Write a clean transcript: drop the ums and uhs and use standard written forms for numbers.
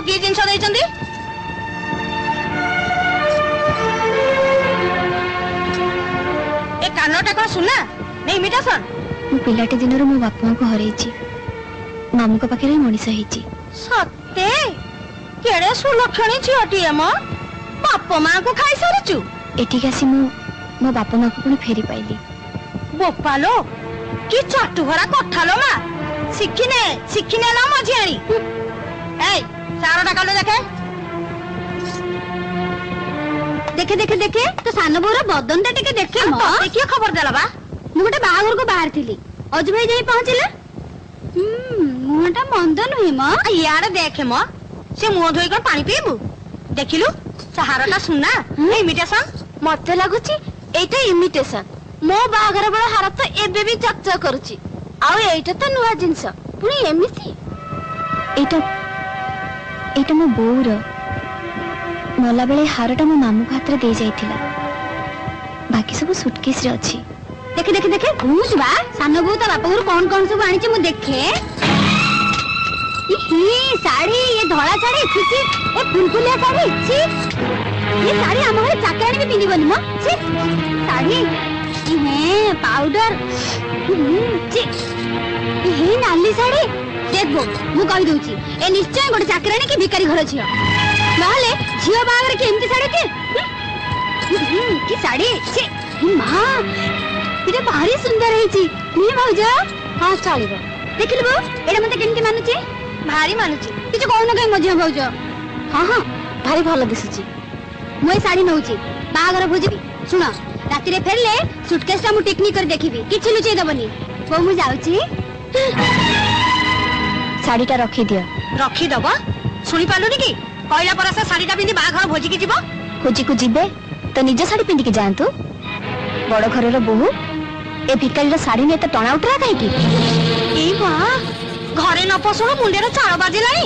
की जिनस देइचंदी ए कानटा को सुना नहीं इमिटेशन मो पिलाटे दिन मो बापा को हरई मामू को पाखे मनीष होती सत्ते केड़े सुलक्षणी झीटी मो बाप माँ को खाई सारिचु एटिक आसी मो बापा माँ को पुणी फेरी पाइली बोपालो कि चाटू भरा कठालो मा शिखिने ला मझियाणी ए सारटा कालो देखे देखे देखे तो सान बोर बदन टा टिके देखे मो देखियो खबर देला बा मु गोटे बाहागर को बाहर थिली अजु भाई जाई पहुंचले मुहटा मंद नुहे मो यार देखे मो से मुह धोई कर पानी पीबू देखिलु सहारटा सुना इमिटेशन मते लागुची एटा इमिटेशन मो बाहागर बड़ हार तो एबे भी चकचक करूची आउ एटा तो नुआ जिंस पुणी एमिति एटा मो बोर मला बेले हारटा मो मामू को हाथ रे दे जाइथिला बाकी सब सूटकेस रे अछि देखे देखे देखे घूस बा सानो बहू ता बापा घर कौन सब आनी मु देखे ये साड़ी ये धड़ा साड़ी छी ए फुलफुलिया साड़ी छी ये साड़ी हम घरे चाकरानी भी पिंदी बनी मो छी साड़ी ये पाउडर छी ये नाली साड़ी देखबो मु कहि दउची ए निश्चय गोटे चाकरानी की भिखारी घर छियो नहले झियो बागर के एमती साड़ी की साड़ी छी मां इटे भारी सुंदर है छी नी भौजा हां चलिबो देखिलबो एडा मते केमती मानुची भारी मानुची किछ कहू न कहीं मझिया भौजा हां हां भारी भलो दिसुची मोय साड़ी नउची बागर भोजबी सुनो राती रे फेरले सुटकेस मु टेक्निक कर देखिबी किछ लुचै दबनी को मु जाउची साड़ी ता रखी दबो सुनी पालुनी की कहला पर से साड़ी ता पिंदी बागर भोजी की जीवो खोजी को जिबे तो निज साड़ी पिंदी के जानतु बड़ घर बोहू ए भिकारी साड़ी ने टणा उठरा कहीं ए मां घरे न पसुण मुंडेर चाल बाजिलानी